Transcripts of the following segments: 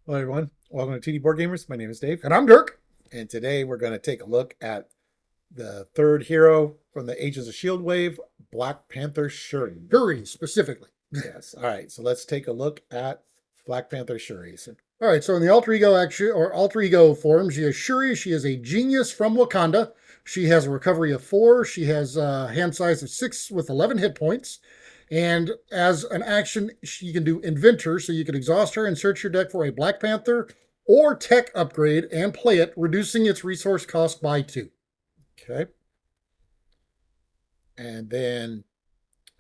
Hello, everyone. Welcome to TD Board Gamers. My name is Dave, And I'm Dirk. and today we're going to take a look at the third hero from the Ages of Shield wave, Black Panther Shuri. Shuri, specifically. Yes. All right. So let's take a look at Black Panther Shuri. All right, so in the alter ego action or alter ego form, she is Shuri. She is a genius from Wakanda. She has a recovery of 4. She has a hand size of 6 with 11 hit points. And as an action, she can do Inventor, so you can exhaust her and search your deck for a Black Panther or tech upgrade and play it, reducing its resource cost by 2. Okay. And then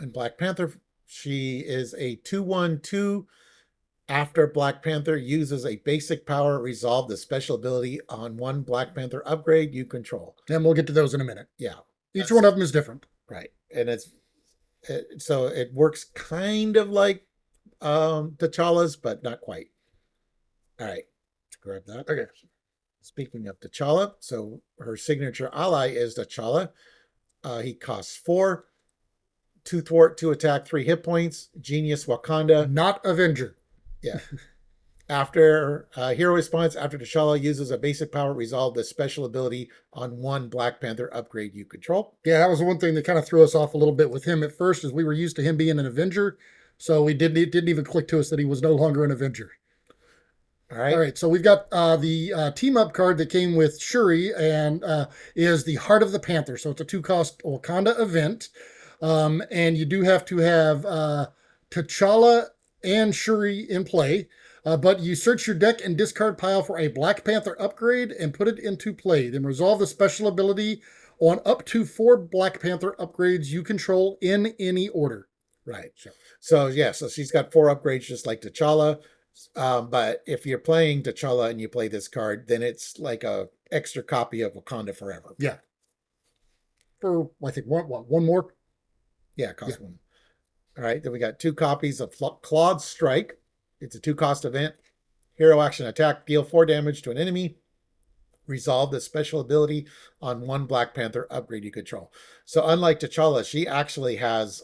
in Black Panther, she is a 2/1/2. After Black Panther uses a basic power, resolve the special ability on one Black Panther upgrade you control. And we'll get to those in a minute. Yeah. Each one of them is different. Right. And so it works kind of like T'Challa's, but not quite. All right. Let's grab that. Okay. Speaking of T'Challa, so her signature ally is T'Challa. He costs 4, 2 thwart, 2 attack, 3 hit points. Genius Wakanda. Not Avenger. Yeah. After hero response, after T'Challa uses a basic power, resolve the special ability on one Black Panther upgrade you control. Yeah, that was one thing that kind of threw us off a little bit with him at first, is we were used to him being an Avenger, so it didn't even click to us that he was no longer an Avenger. All right. All right, so we've got the team up card that came with Shuri and is the Heart of the Panther. So it's a 2-cost Wakanda event, and you do have to have T'Challa and Shuri in play. But you search your deck and discard pile for a Black Panther upgrade and put it into play. Then resolve the special ability on up to 4 Black Panther upgrades you control in any order. Right. So she's got 4 upgrades just like T'Challa. But if you're playing T'Challa and you play this card, then it's like a extra copy of Wakanda Forever. Yeah. For, I think, one more? Yeah, it costs 1. All right, then we got 2 copies of Clawed Strike. It's a 2-cost event. Hero action attack, deal 4 damage to an enemy. Resolve the special ability on one Black Panther upgrade you control. So unlike T'Challa, she actually has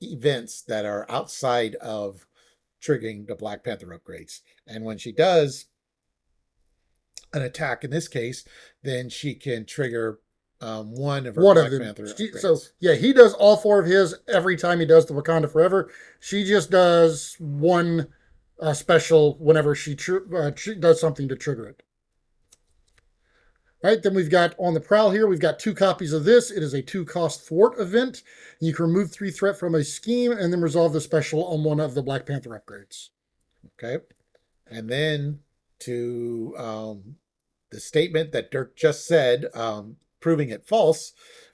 events that are outside of triggering the Black Panther upgrades. And when she does an attack in this case, then she can trigger one of her Black Panther upgrades. So yeah, he does all 4 of his every time he does the Wakanda Forever. She just does one special whenever she does something to trigger it. All right, then we've got on the prowl here, we've got 2 copies of this. It is a 2-cost thwart event. You can remove 3 threat from a scheme and then resolve the special on one of the Black Panther upgrades. Okay. And then to the statement that Dirk just said, proving it false,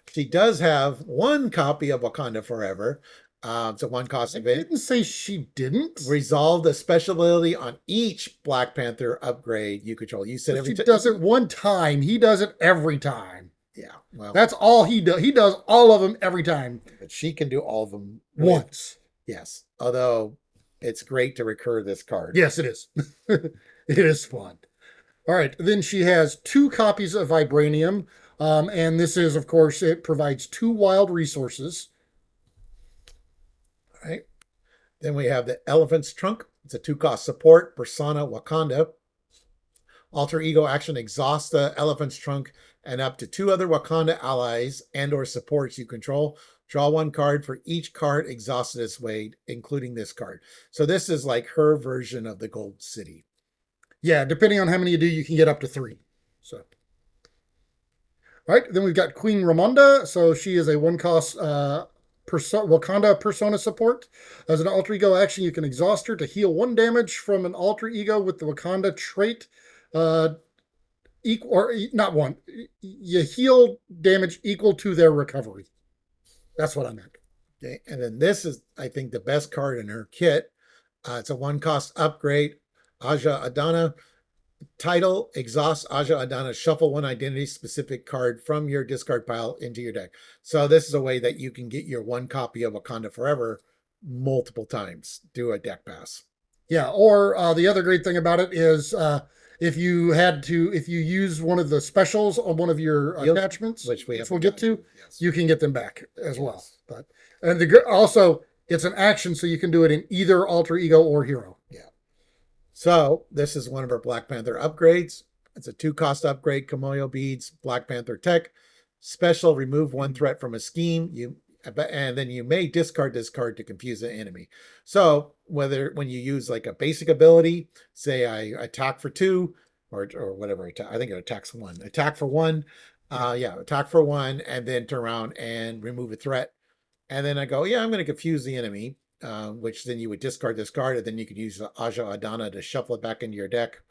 she does have 1 copy of Wakanda Forever. It's a 1-cost event. I didn't say she didn't. Resolve the special ability on each Black Panther upgrade you control. You said every time. She does it 1 time. He does it every time. Yeah. Well, that's all he does. He does all of them every time. But she can do all of them once. Yes. Although it's great to recur this card. Yes, it is. It is fun. All right. Then she has 2 copies of Vibranium. And this is, of course, it provides 2 wild resources. Right. Then we have the Elephant's Trunk. It's a 2-cost support, Persona Wakanda. Alter ego action, exhaust the Elephant's Trunk and up to 2 other Wakanda allies and or supports you control. Draw 1 card for each card exhausted this way, including this card. So this is like her version of the Gold City. Yeah, depending on how many you do, you can get up to 3. So, all right, then we've got Queen Ramonda. So she is a 1-cost Wakanda persona support. As an alter ego action, you can exhaust her to heal 1 damage from an alter ego with the Wakanda trait. Equal or not 1. You heal damage equal to their recovery. That's what I meant. Okay, and then this is, I think, the best card in her kit. It's a 1-cost upgrade. Aja Adana. Title, exhaust Aja Adana, shuffle 1 identity-specific card from your discard pile into your deck. So this is a way that you can get your 1 copy of Wakanda Forever multiple times. Do a deck pass. Yeah, or the other great thing about it is if you use one of the specials on one of your attachments, which we'll get to, yes, you can get them back as well. But also, it's an action, so you can do it in either alter ego or hero. Yeah. So this is one of our Black Panther upgrades. It's a 2-cost upgrade, Kamoyo beads, Black Panther tech. Special, remove one threat from a scheme. And then you may discard this card to confuse an enemy. So when you use like a basic ability, say I attack for 2 or whatever, I think it attacks 1. Attack for 1. Attack for 1 and then turn around and remove a threat. And then I go, yeah, I'm going to confuse the enemy, which then you would discard this card, and then you could use Aja Adana to shuffle it back into your deck.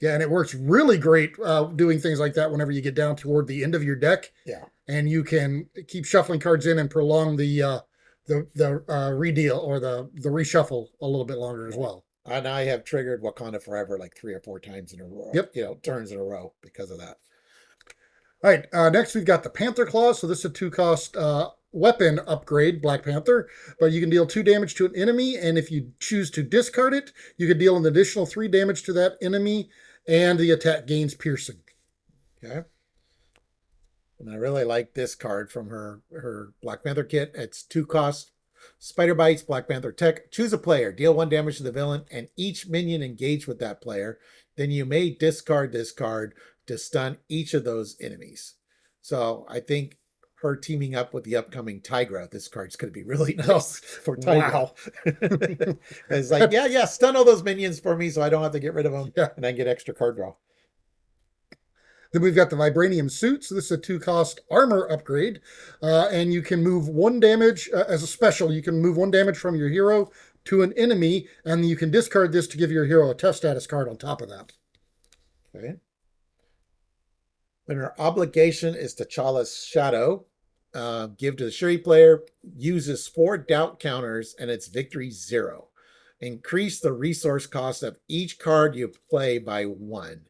Yeah, and it works really great doing things like that whenever you get down toward the end of your deck. Yeah, and you can keep shuffling cards in and prolong the redeal or the reshuffle a little bit longer as well. And I have triggered Wakanda Forever like 3 or 4 times in a row. Yep. Turns in a row because of that. All right, next we've got the Panther Claw. So this is a 2-cost weapon upgrade, Black Panther, but you can deal 2 damage to an enemy, and if you choose to discard it, you can deal an additional 3 damage to that enemy, and the attack gains piercing. Okay. And I really like this card from her Black Panther kit. It's 2 cost. Spider Bites, Black Panther tech. Choose a player. Deal 1 damage to the villain and each minion engaged with that player. Then you may discard this card to stun each of those enemies. So I think her teaming up with the upcoming Tigra, this card's going to be really nice for Tigra. Wow. It's like, yeah, stun all those minions for me so I don't have to get rid of them. Yeah. And I get extra card draw. Then we've got the Vibranium Suit. So this is a 2-cost armor upgrade. And you can move 1 damage as a special. You can move 1 damage from your hero to an enemy, and you can discard this to give your hero a tough status card on top of that. Okay. When her obligation is T'Challa's shadow, give to the Shuri player, uses 4 doubt counters, and its victory 0. Increase the resource cost of each card you play by 1.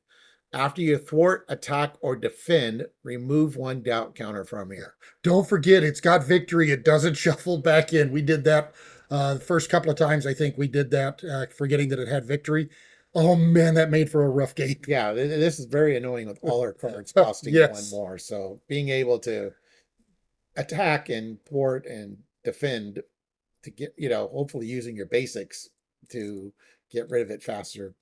After you thwart, attack, or defend, remove 1 doubt counter from here. Don't forget, it's got victory. It doesn't shuffle back in. We did that the first couple of times. I think we did that, forgetting that it had victory. Oh man, that made for a rough game. Yeah, this is very annoying with all our cards costing Yes. 1 more. So being able to attack and thwart and defend to get, hopefully using your basics to get rid of it faster.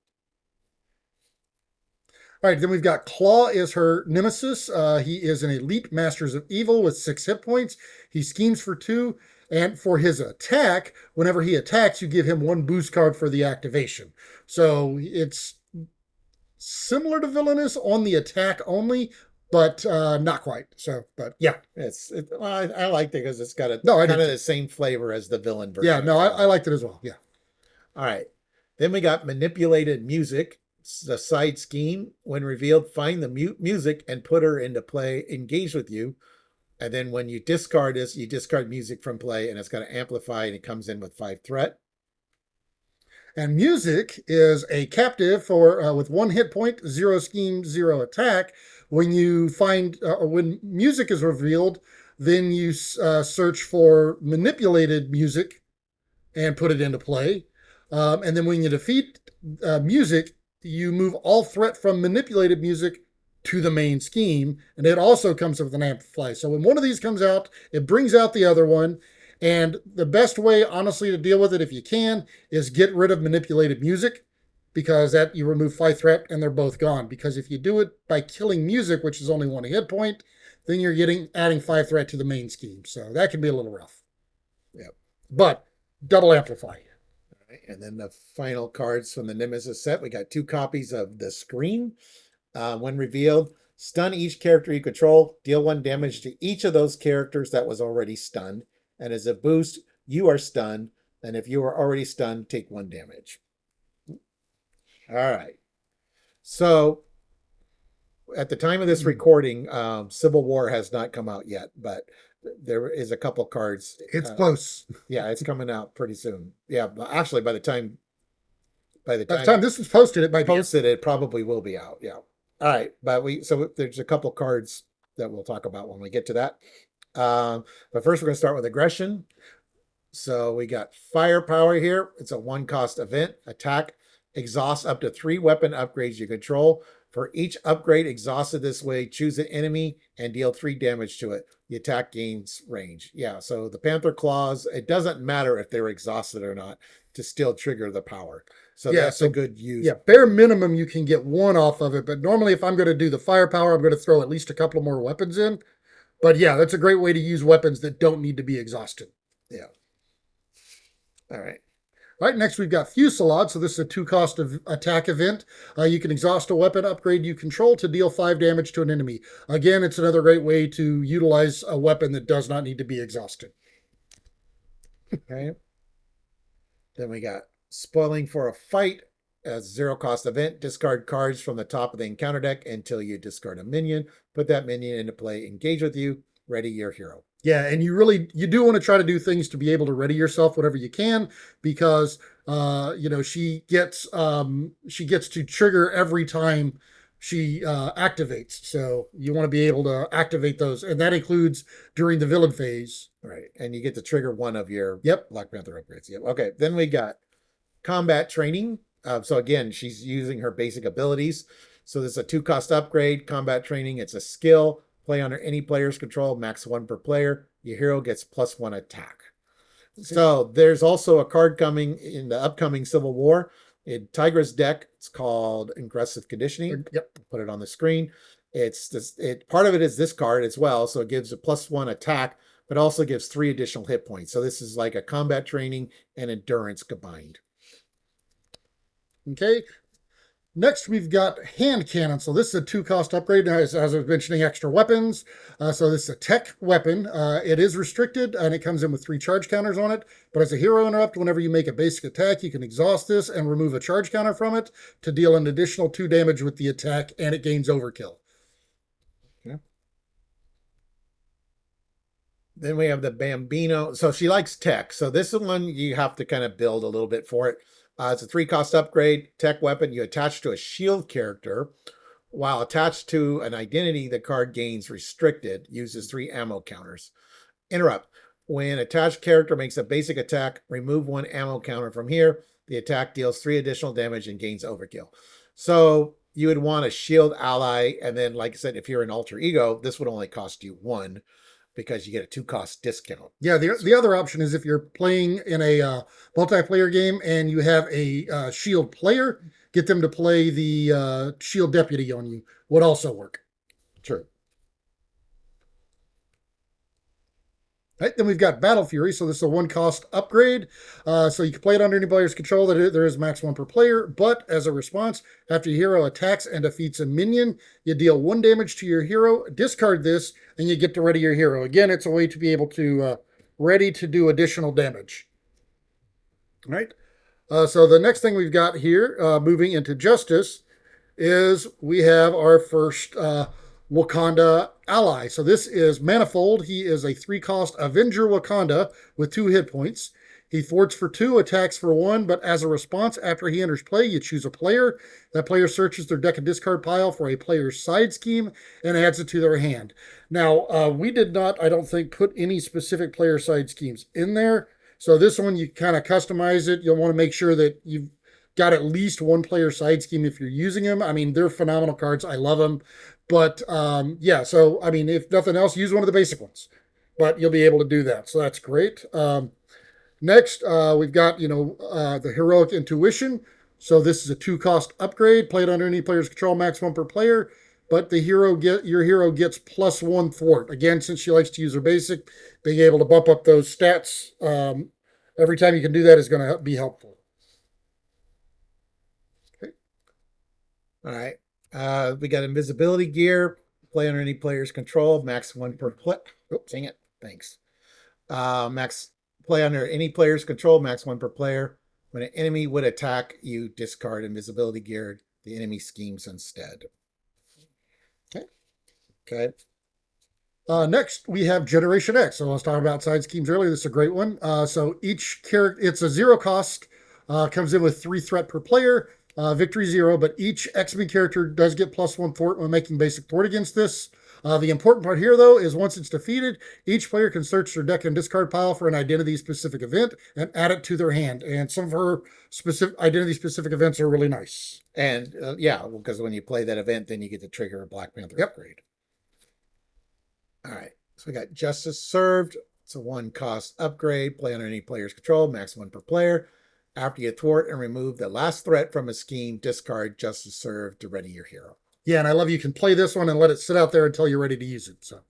All right, then we've got Claw is her nemesis. He is an elite Masters of Evil with 6 hit points. He schemes for 2, and for his attack, whenever he attacks, you give him 1 boost card for the activation. So it's similar to Villainous on the attack only, but not quite. So, but yeah. I liked it because it's got kind of the same flavor as the villain version. Yeah, no, I liked it as well. Yeah. All right. Then we got Manipulated Music. The side scheme. When revealed, find the music and put her into play, engage with you. And then when you discard this, you discard music from play, and it's got to amplify, and it comes in with 5 threat. And music is a captive for with 1 hit point, 0 scheme, 0 attack. When you find or when music is revealed, then you search for manipulated music and put it into play. And then when you defeat music, you move all threat from manipulated music to the main scheme, and it also comes with an amplify. So when one of these comes out, it brings out the other one. And the best way, honestly, to deal with it, if you can, is get rid of manipulated music, because that you remove 5 threat and they're both gone. Because if you do it by killing music, which is only 1 hit point, then you're adding 5 threat to the main scheme. So that can be a little rough. Yep. But double amplify. And then the final cards from the Nemesis set, we got 2 copies of the Scream. When revealed, stun each character you control, deal 1 damage to each of those characters that was already stunned. And as a boost, you are stunned. And if you are already stunned, take 1 damage. All right. So at the time of this recording, Civil War has not come out yet, but there is a couple cards. It's close. Yeah, it's coming out pretty soon. Yeah, actually, by the time this was posted, it might be it probably will be out. Yeah. All right, but there's a couple cards that we'll talk about when we get to that. But first, we're going to start with aggression. So we got Firepower here. It's a 1-cost event. Attack. Exhaust up to 3 weapon upgrades you control. For each upgrade exhausted this way, choose an enemy and deal 3 damage to it. the attack gains range. Yeah, so the Panther Claws, it doesn't matter if they're exhausted or not to still trigger the power. So Yeah, that's a good use. Yeah, bare minimum you can get one off of it, but normally if I'm going to do the firepower, I'm going to throw at least a couple more weapons in. But yeah, that's a great way to use weapons that don't need to be exhausted. Yeah. All right. All right, next we've got Fusillade. So this is a 2-cost of attack event. You can exhaust a weapon upgrade you control to deal 5 damage to an enemy. Again, it's another great way to utilize a weapon that does not need to be exhausted. Okay. Then we got Spoiling for a Fight as a 0-cost event. Discard cards from the top of the encounter deck until you discard a minion. Put that minion into play. Engage with you. Ready your hero. Yeah, and you do want to try to do things to be able to ready yourself whatever you can, because she gets to trigger every time she activates. So you want to be able to activate those, and that includes during the villain phase. Right, and you get to trigger one of your Yep. Black Panther upgrades. Yep. Okay, then we got combat training. So again, she's using her basic abilities. So this is a 2-cost upgrade. Combat training. It's a skill. Play under any player's control, max 1 per player. Your hero gets +1 attack. So there's also a card coming in the upcoming Civil War. In Tigra's deck, it's called Aggressive Conditioning. Yep. Put it on the screen. It's this. Part of it is this card as well. So it gives a +1 attack, but also gives 3 additional hit points. So this is like a combat training and endurance combined. Okay. Next, we've got hand cannon. So this is a 2-cost upgrade, as I was mentioning, extra weapons. So this is a tech weapon. It is restricted, and it comes in with 3 charge counters on it. But as a hero interrupt, whenever you make a basic attack, you can exhaust this and remove a charge counter from it to deal an additional 2 damage with the attack, and it gains overkill. Okay. Then we have the Bambino. So she likes tech. So this is one you have to kind of build a little bit for it. It's a 3-cost upgrade, tech weapon. You attach to a shield character. While attached to an identity, the card gains restricted, uses 3 ammo counters. Interrupt. When attached character makes a basic attack, remove 1 ammo counter from here. The attack deals 3 additional damage and gains overkill. So you would want a shield ally. And then, like I said, if you're an alter ego, this would only cost you 1. Because you get a 2-cost discount. Yeah, the other option is if you're playing in a multiplayer game and you have a shield player, get them to play the shield deputy on you. Would also work. True. Right, then we've got Battle Fury. So this is a 1-cost upgrade. So you can play it under any player's control. There is max 1 per player. But as a response, after your hero attacks and defeats a minion, you deal 1 damage to your hero, discard this, and you get to ready your hero. Again, it's a way to be able to ready to do additional damage. All right. So the next thing we've got here, moving into Justice, is we have our first Wakanda ally. So this is Manifold. He is a 3-cost Avenger Wakanda with 2 hit points. He thwarts for 2, attacks for 1, but as a response, after he enters play, you choose a player. That player searches their deck and discard pile for a player's side scheme and adds it to their hand. Now, we did not, I don't think, put any specific player side schemes in there. So this one, you kind of customize it. You'll want to make sure that you've got at least 1 player side scheme if you're using them. I mean, they're phenomenal cards. I love them. But yeah, so I mean, if nothing else, use one of the basic ones. But you'll be able to do that. So that's great. Next, we've got, the Heroic Intuition. So this is a 2-cost upgrade. Played under any player's control, max 1 per player. But your hero gets +1 thwart. Again, since she likes to use her basic, being able to bump up those stats every time you can do that is going to be helpful. Okay. All right. We got invisibility gear. Play under any player's control, max 1 per play. Oops, dang it. Thanks. Max play under any player's control, max 1 per player. When an enemy would attack, you discard invisibility gear. The enemy schemes instead. Okay. Next, we have Generation X. So I was talking about side schemes earlier. This is a great one. So each character, it's a 0-cost, comes in with 3 threat per player, victory 0, but each X-Men character does get +1 thwart when making basic thwart against this. The important part here, though, is once it's defeated, each player can search their deck and discard pile for an identity-specific event and add it to their hand. And some of her identity-specific events are really nice. And yeah, because when you play that event, then you get to trigger a Black Panther upgrade. All right. So we got Justice Served. It's a 1-cost upgrade. Play under any player's control, max 1 per player. After you thwart and remove the last threat from a scheme, discard Justice Served to ready your hero. Yeah, and I love you can play this one and let it sit out there until you're ready to use it. So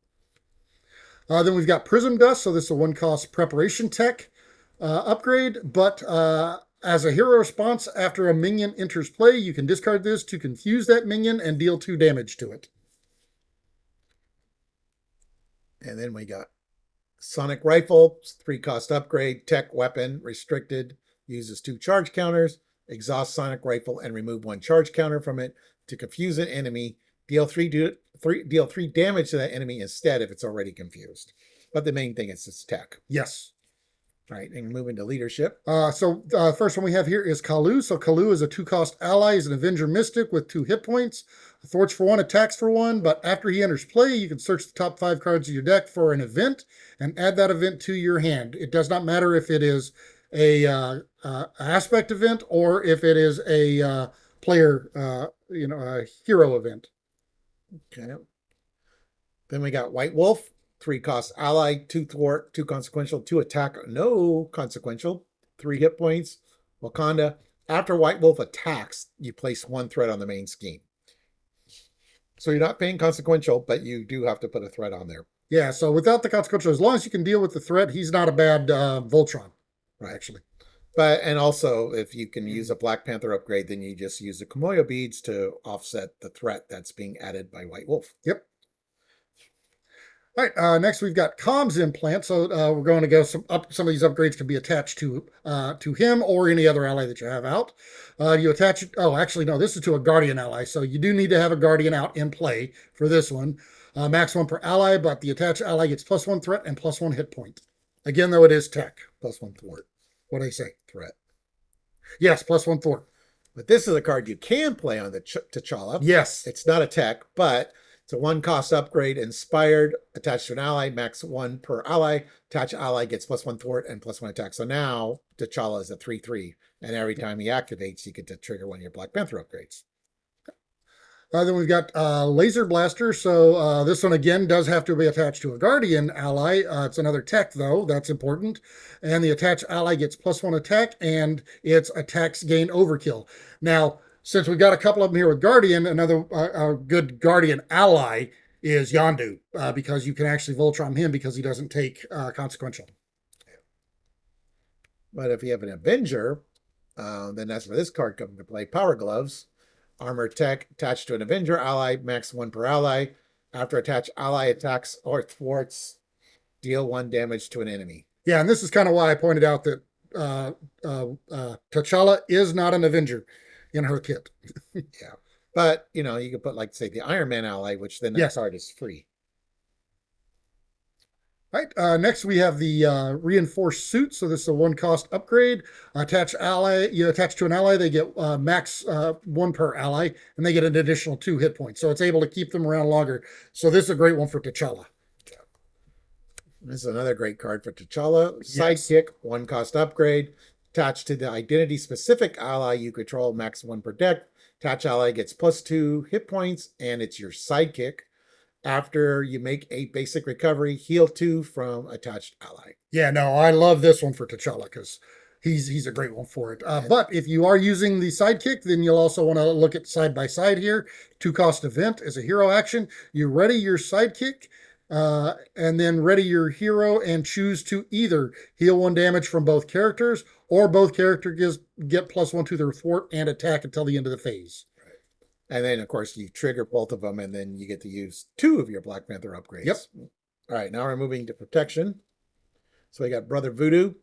then we've got Prism Dust. So this is a 1-cost preparation tech upgrade, but as a hero response, after a minion enters play, you can discard this to confuse that minion and deal 2 damage to it. And then we got Sonic Rifle, 3-cost upgrade, tech weapon, restricted, uses 2 charge counters, exhaust Sonic Rifle and remove 1 charge counter from it to confuse an enemy. Deal 3 damage to that enemy instead if it's already confused. But the main thing is it's tech. Yes. All right, and moving to leadership. First one we have here is Kalu. So Kalu is a 2-cost ally. He's an Avenger Mystic with 2 hit points. Thwarts for 1, attacks for 1. But after he enters play, you can search the top 5 cards of your deck for an event and add that event to your hand. It does not matter if it is a aspect event or if it is a player, a hero event. Okay. Then we got White Wolf, 3-cost ally, 2 thwart, 2 consequential, 2 attack, no consequential, 3 hit points. Wakanda. After White Wolf attacks, you place 1 threat on the main scheme. So you're not paying consequential, but you do have to put a threat on there. Yeah, so without the consequential, as long as you can deal with the threat, he's not a bad Voltron, right? Actually. And also, if you can use a Black Panther upgrade, then you just use the Komoyo beads to offset the threat that's being added by White Wolf. Yep. All right, next we've got comms implant. So we're going to go some of these upgrades can be attached to him or any other ally that you have out. You attach it. Oh, actually, no, this is to a guardian ally. So you do need to have a guardian out in play for this one. Max 1 per ally, but the attached ally gets +1 threat and +1 hit point. Again, though, it is tech. +1 thwart. What do they say? Threat. Yes, +1 thwart. But this is a card you can play on the T'Challa. Yes. It's not a tech, but it's a 1-cost upgrade, inspired, attached to an ally, max 1 per ally. Attached ally gets +1 thwart and +1 attack. So now T'Challa is a 3/3, and every time he activates, you get to trigger one of your Black Panther upgrades. Then we've got Laser Blaster. So this one, again, does have to be attached to a Guardian ally. It's another tech, though. That's important. And the attached ally gets +1 attack, and its attacks gain overkill. Now, since we've got a couple of them here with Guardian, another good Guardian ally is Yondu, because you can actually Voltron him because he doesn't take consequential. But if you have an Avenger, then that's where this card comes into play. Power Gloves. Armor tech attached to an Avenger ally, max 1 per ally. After attached ally attacks or thwarts, deal 1 damage to an enemy. Yeah, and this is kind of why I pointed out that T'Challa is not an Avenger in her kit. Yeah. But, you could put, like, say, the Iron Man ally, which then that card is free. All right, next we have the reinforced suit. So this is a 1-cost upgrade. Attach ally, you attach to an ally, they get max 1 per ally, and they get an additional 2 hit points. So it's able to keep them around longer. So this is a great one for T'Challa. This is another great card for T'Challa. Sidekick, 1-cost upgrade. Attached to the identity-specific ally you control, max 1 per deck. Attached ally gets +2 hit points, and it's your sidekick. After you make a basic recovery, heal 2 from attached ally. Yeah, no, I love this one for T'Challa because he's a great one for it. But if you are using the sidekick, then you'll also want to look at side by side here. 2-cost event as a hero action. You ready your sidekick, and then ready your hero and choose to either heal 1 damage from both characters or both characters get +1 to their thwart and attack until the end of the phase. And then, of course, you trigger both of them, and then you get to use 2 of your Black Panther upgrades. Yep. All right, now we're moving to protection. So we got Brother Voodoo,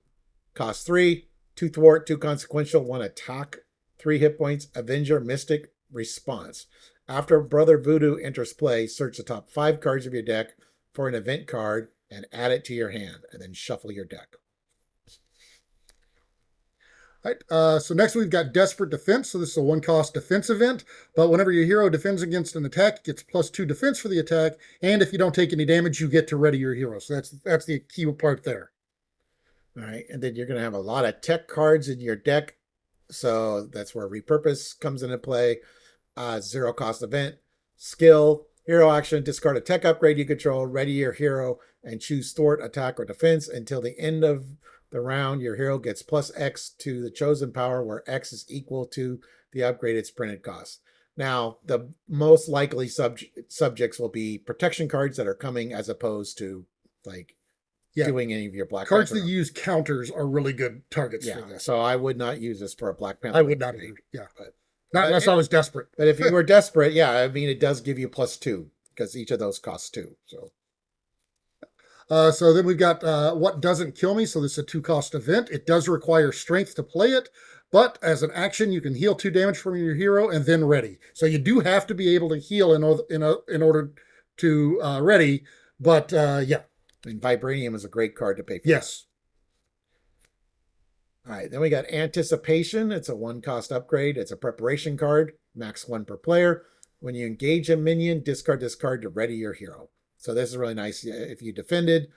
cost 3, 2 thwart, 2 consequential, 1 attack, 3 hit points, Avenger, Mystic, response. After Brother Voodoo enters play, search the top 5 cards of your deck for an event card and add it to your hand, and then shuffle your deck. All right, so next we've got Desperate Defense. So this is a 1-cost defense event, but whenever your hero defends against an attack, it gets +2 defense for the attack, and if you don't take any damage, you get to ready your hero. So that's the key part there. All right, and then you're going to have a lot of tech cards in your deck, so that's where Repurpose comes into play. 0-cost event, skill, Hero action, discard a tech upgrade you control, ready your hero, and choose thwart, attack, or defense until the end of the round. Your hero gets plus X to the chosen power, where X is equal to the upgraded's printed cost. Now, the most likely subjects will be protection cards that are coming as opposed to like doing any of your Black Cards Panther. that use counters are really good targets for this. So I would not use this for a Black Panther. I would not either. Yeah. Not unless I was desperate. But if you were desperate, yeah, I mean, it does give you +2 because each of those costs 2. So then we've got What Doesn't Kill Me. So this is a 2-cost event. It does require strength to play it, but as an action, you can heal 2 damage from your hero and then ready. So you do have to be able to heal in order to ready. But yeah. I mean, Vibranium is a great card to pay for. Yes. All right, then we got Anticipation. It's a 1-cost upgrade. It's a preparation card, max 1 per player. When you engage a minion, discard this card to ready your hero. So this is really nice. If you defended,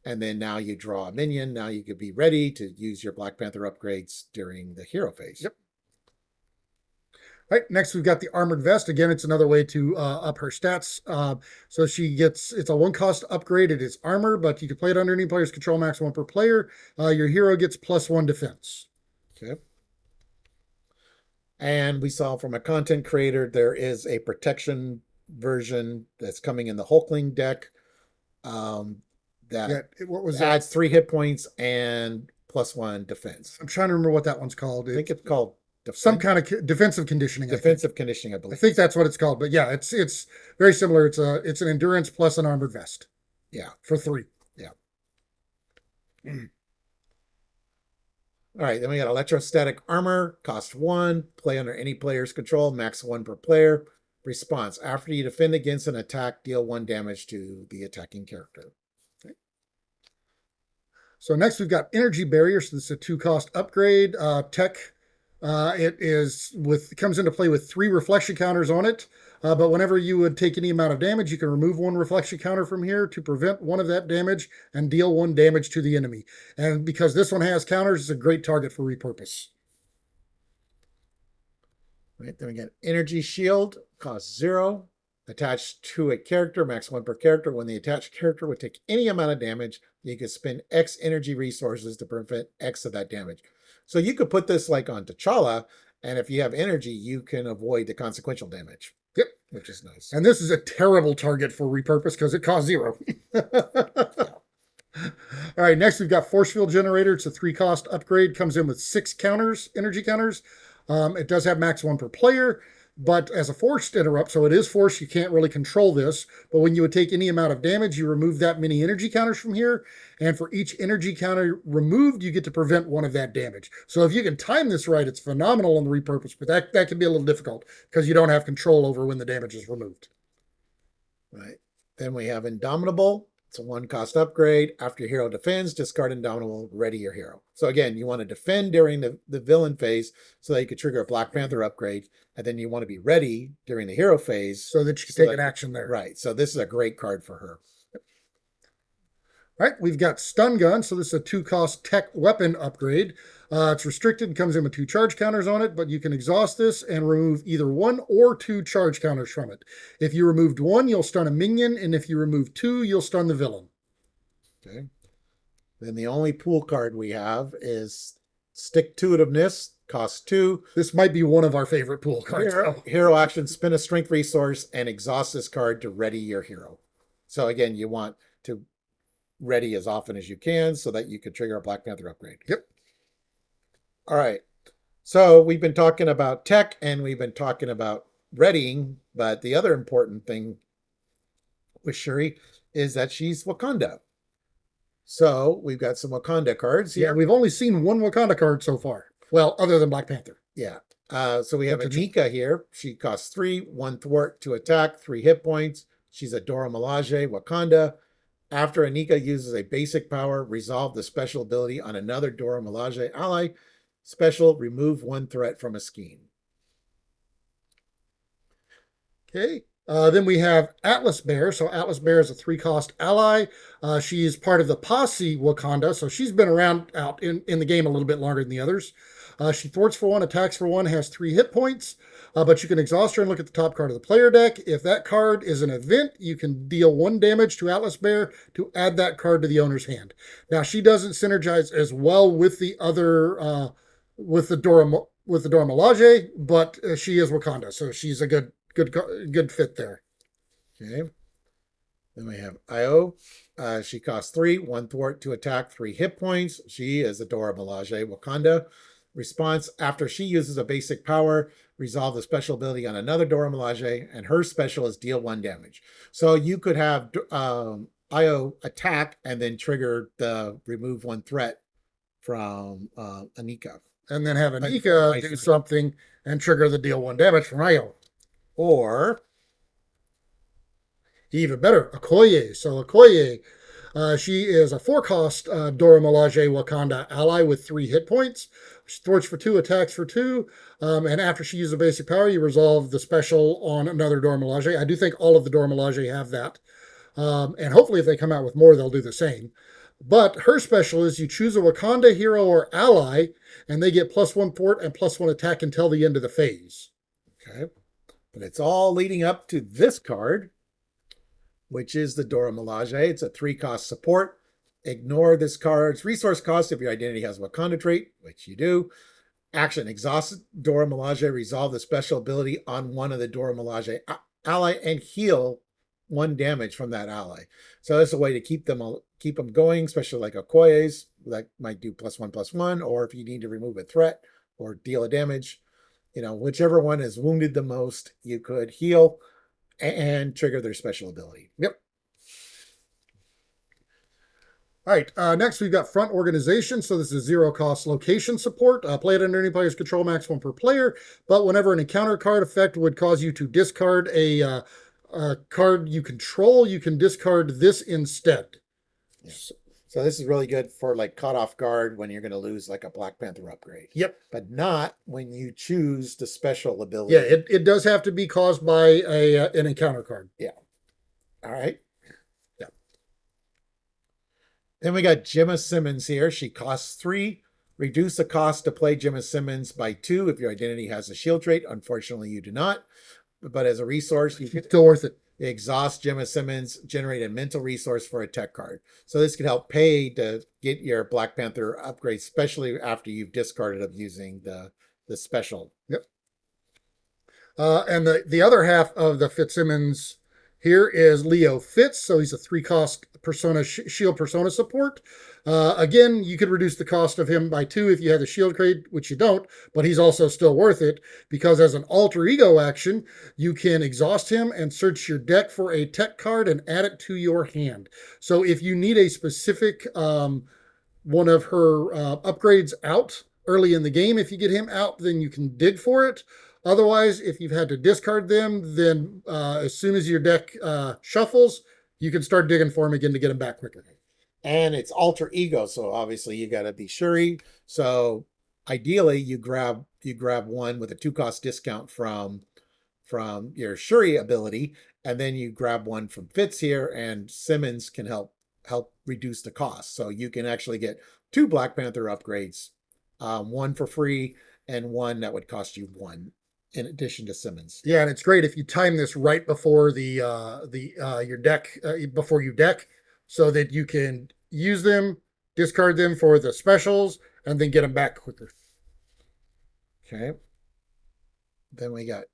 and then now you draw a minion, now you could be ready to use your Black Panther upgrades during the hero phase. Yep. All right, next we've got the Armored Vest. Again, it's another way to up her stats. So she gets, it's a 1-cost upgrade. It is armor, but you can play it under any player's control, max 1 per player. Your hero gets +1 defense. Okay. And we saw from a content creator, there is a protection version that's coming in the Hulkling deck that what was adds 3 hit points and +1 defense. I'm trying to remember what that one's called. I think it's called some kind of defensive conditioning. Defensive conditioning, I believe. I think that's what it's called. But yeah, it's very similar. It's an endurance plus an armored vest. Yeah, for 3. Yeah. All right, then we got Electrostatic Armor, cost 1, play under any player's control, max 1 per player. Response: after you defend against an attack, deal 1 damage to the attacking character. Okay. So next we've got Energy Barrier. So this is a 2-cost upgrade. Tech. It comes into play with 3 reflection counters on it. But whenever you would take any amount of damage, you can remove 1 reflection counter from here to prevent 1 of that damage and deal 1 damage to the enemy. And because this one has counters, it's a great target for repurpose. Right, then we got Energy Shield, cost 0, attached to a character, max 1 per character. When the attached character would take any amount of damage, you could spend X energy resources to prevent X of that damage. So you could put this like on T'Challa, and if you have energy, you can avoid the consequential damage. Yep. Which is nice. And this is a terrible target for repurpose because it costs 0. All right, next we've got Force Field Generator. It's a 3-cost upgrade. Comes in with 6 counters, energy counters. It does have max 1 per player, but as a forced interrupt, so it is forced, you can't really control this, but when you would take any amount of damage, you remove that many energy counters from here, and for each energy counter removed, you get to prevent 1 of that damage. So if you can time this right, it's phenomenal on the repurpose, but that can be a little difficult because you don't have control over when the damage is removed. Right. Then we have Indomitable. It's a 1-cost upgrade. After your hero defends, discard Indomitable, ready your hero. So again, you want to defend during the villain phase so that you could trigger a Black Panther upgrade, and then you want to be ready during the hero phase. So that you can take an action there. Right. So this is a great card for her. All right, we've got Stun Gun. So this is a 2-cost tech weapon upgrade. It's restricted, comes in with 2 charge counters on it, but you can exhaust this and remove either 1 or 2 charge counters from it. If you removed 1, you'll stun a minion, and if you remove 2, you'll stun the villain. Okay. Then the only pool card we have is Stick-to-itiveness, cost 2. This might be one of our favorite pool cards. Hero action, spend a strength resource and exhaust this card to ready your hero. So again, you want to ready as often as you can so that you can trigger a Black Panther upgrade. Yep. All right. So we've been talking about tech and we've been talking about readying, but the other important thing with Shuri is that she's Wakanda. So we've got some Wakanda cards here. Yeah, we've only seen 1 Wakanda card so far. Well, other than Black Panther. Yeah. So we have Anika here. She costs 3, 1 thwart, 2 attack, 3 hit points. She's a Dora Milaje, Wakanda. After Anika uses a basic power, resolve the special ability on another Dora Milaje ally. Special, remove 1 threat from a scheme. Okay. Then we have Atlas Bear. So Atlas Bear is a 3-cost ally. She's part of the Posse Wakanda, so she's been around out in the game a little bit longer than the others. She thwarts for 1, attacks for 1, has 3 hit points, but you can exhaust her and look at the top card of the player deck. If that card is an event, you can deal 1 damage to Atlas Bear to add that card to the owner's hand. Now, she doesn't synergize as well with the other, with the Dora Milaje, but she is Wakanda, so she's a good fit there. Okay. Then we have Io. She costs 3, 1 thwart, 2 attack, 3 hit points. She is Adora Milaje Wakanda. Response: after she uses a basic power, resolve the special ability on another Dora Milaje, and her special is deal 1 damage. So you could have Io attack and then trigger the remove 1 threat from Anika. And then have Anika do something and trigger the deal 1 damage from Io. Or even better, Okoye. So Okoye, she is a 4-cost Dora Milaje Wakanda ally with 3 hit points. She thwarts for 2, attacks for 2, and after she uses a basic power, you resolve the special on another Dora Milaje. I do think all of the Dora Milaje have that, and hopefully if they come out with more, they'll do the same. But her special is you choose a Wakanda hero or ally, and they get +1 thwart and +1 attack until the end of the phase. Okay. But it's all leading up to this card, which is the Dora Milaje. It's a 3-cost support. Ignore this card's resource cost if your identity has a Wakanda trait, which you do. Action: exhaust Dora Milaje, resolve the special ability on one of the Dora Milaje ally, and heal 1 damage from that ally. So that's a way to keep them going, especially like Okoye's that might do +1/+1, or if you need to remove a threat or deal a damage. Whichever one is wounded the most, you could heal and trigger their special ability. Yep. All right, next we've got Front Organization. So this is 0-cost location support. Play it under any player's control, max 1 per player. But whenever an encounter card effect would cause you to discard a card you control, you can discard this instead. Yeah. So this is really good for like caught off guard when you're going to lose like a Black Panther upgrade. Yep. But not when you choose the special ability. Yeah, it does have to be caused by an encounter card. Yeah. All right. Yeah. Then we got Gemma Simmons here. She costs 3. Reduce the cost to play Gemma Simmons by 2 if your identity has a shield trait. Unfortunately, you do not. But as a resource, you can still worth it. Exhaust Gemma Simmons, generate a mental resource for a tech card. So this could help pay to get your Black Panther upgrade, especially after you've discarded of using the special. Yep. And the other half of the Fitzsimmons here is Leo Fitz. So he's a 3-cost persona shield persona support. Again, you could reduce the cost of him by 2 if you had the shield trade, which you don't, but he's also still worth it because as an alter ego action, you can exhaust him and search your deck for a tech card and add it to your hand. So if you need a specific one of her upgrades out early in the game, if you get him out, then you can dig for it. Otherwise, if you've had to discard them, then as soon as your deck shuffles, you can start digging for him again to get him back quicker. And it's alter ego, so obviously you got to be Shuri. So ideally, you grab one with a 2-cost discount from your Shuri ability, and then you grab one from Fitz here, and Simmons can help reduce the cost. So you can actually get 2 Black Panther upgrades, one for free and one that would cost you 1 in addition to Simmons. Yeah, and it's great if you time this right before your deck before you deck, so that you can use them, discard them for the specials, and then get them back quicker. Okay. Then we got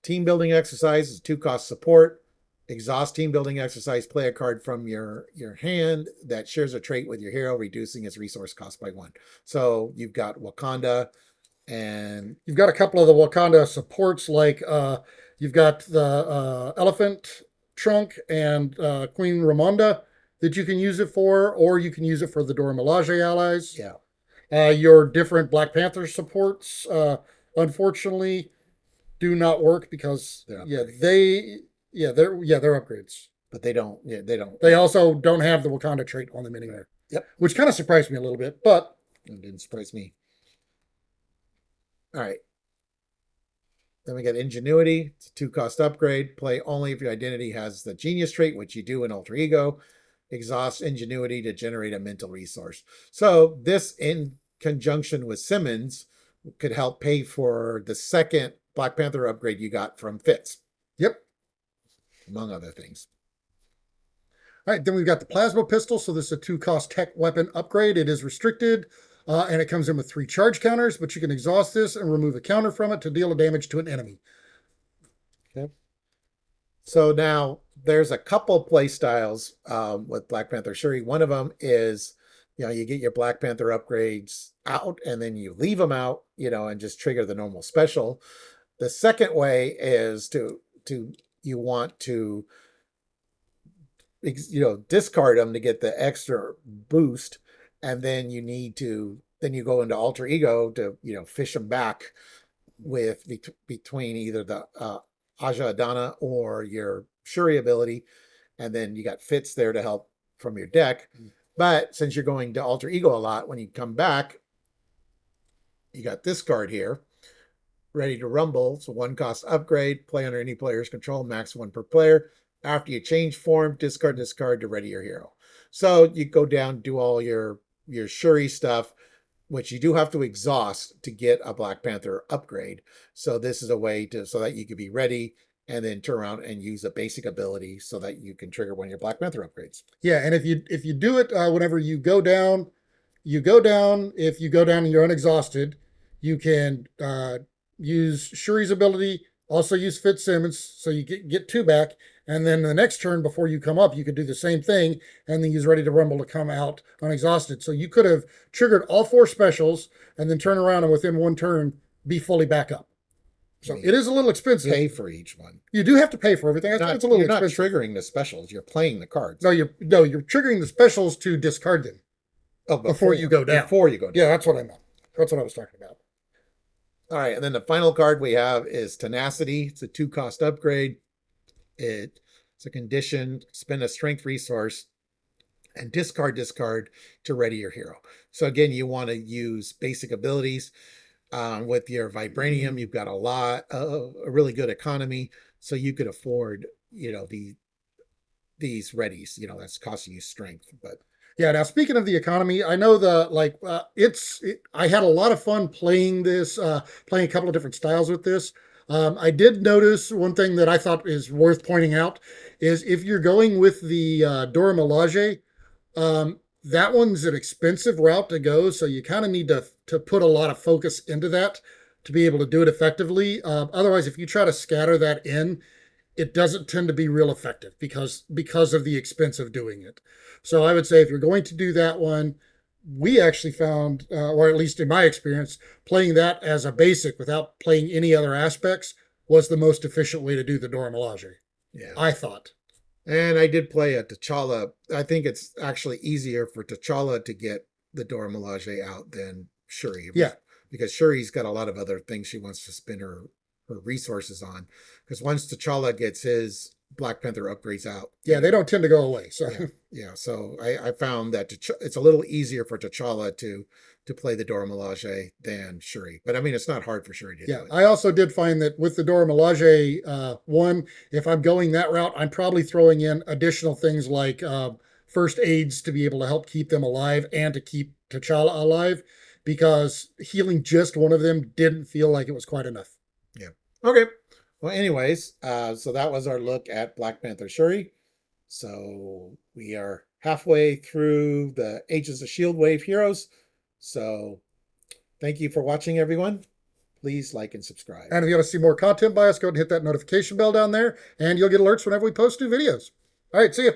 team building exercises, 2-cost support. Exhaust team building exercise. Play a card from your hand that shares a trait with your hero, reducing its resource cost by 1. So you've got Wakanda. And you've got a couple of the Wakanda supports, like you've got the elephant trunk and Queen Ramonda that you can use it for, or you can use it for the Dora Milaje allies. Yeah. Your different Black Panther supports, unfortunately, do not work because they're upgrades. But they don't. They also don't have the Wakanda trait on them anywhere. Yep. Which kind of surprised me a little bit, but it didn't surprise me. All right. Then we got Ingenuity. It's a 2-cost upgrade. Play only if your identity has the Genius trait, which you do in Alter Ego. Exhaust Ingenuity to generate a mental resource. So this, in conjunction with Simmons, could help pay for the second Black Panther upgrade you got from Fitz. Yep. Among other things. All right, then we've got the plasma pistol. So this is a 2-cost tech weapon upgrade. It is restricted, and it comes in with 3 charge counters, but you can exhaust this and remove a counter from it to deal a damage to an enemy. Okay. So now there's a couple play styles with Black Panther Shuri. One of them is, you get your Black Panther upgrades out and then you leave them out, and just trigger the normal special. The second way is you want to discard them to get the extra boost, and then you go into Alter Ego to fish them back with between either the Aja Adana or your Shuri ability, and then you got Fitz there to help from your deck. But since you're going to Alter Ego a lot, when you come back, you got this card here, Ready to Rumble. It's a 1-cost upgrade. Play under any player's control, max 1 per player. After you change form, discard this card to ready your hero. So you go down, do all your Shuri stuff, which you do have to exhaust to get a Black Panther upgrade. So this is a way so that you can be ready and then turn around and use a basic ability so that you can trigger one of your Black Panther upgrades. Yeah, and if you do it whenever you go down. If you go down and you're unexhausted, you can use Shuri's ability, also use Fitzsimmons, so you get 2 back. And then the next turn before you come up, you could do the same thing and then use Ready to Rumble to come out unexhausted. So you could have triggered all 4 specials and then turn around and within 1 turn be fully back up. So it is a little expensive. Pay for each one. You do have to pay for everything. It's a little you're expensive. Not triggering the specials. You're playing the cards. No, you're triggering the specials to discard them. Oh, before you go down. Before you go down. Yeah, that's what I meant. That's what I was talking about. All right, and then the final card we have is Tenacity. It's a 2-cost upgrade. It's a condition. Spend a strength resource and discard to ready your hero. So again, you want to use basic abilities. With your Vibranium, you've got a really good economy, so you could afford, these readies. That's costing you strength, but. Yeah. Now, speaking of the economy, I know I had a lot of fun playing this, playing a couple of different styles with this. I did notice one thing that I thought is worth pointing out is if you're going with the Dora Milaje, that one's an expensive route to go. So you kind of need to put a lot of focus into that to be able to do it effectively. Otherwise, if you try to scatter that in, it doesn't tend to be real effective because of the expense of doing it. So I would say if you're going to do that one, we actually found, or at least in my experience, playing that as a basic without playing any other aspects was the most efficient way to do the Dora Milaje. Yeah, I thought. And I did play a T'Challa. I think it's actually easier for T'Challa to get the Dora Milaje out than Shuri. Yeah. Because Shuri's got a lot of other things she wants to spend her resources on. Because once T'Challa gets his Black Panther upgrades out. Yeah, they don't tend to go away. So yeah. So I found that it's a little easier for T'Challa to play the Dora Milaje than Shuri. But I mean, it's not hard for Shuri to do it. I also did find that with the Dora Milaje one, if I'm going that route, I'm probably throwing in additional things like first aids to be able to help keep them alive and to keep T'Challa alive, because healing just one of them didn't feel like it was quite enough. Yeah. Okay. Well, anyways, so that was our look at Black Panther Shuri. So we are halfway through the Ages of S.H.I.E.L.D. Wave Heroes. So thank you for watching, everyone. Please like and subscribe. And if you want to see more content by us, go ahead and hit that notification bell down there, and you'll get alerts whenever we post new videos. All right, see you.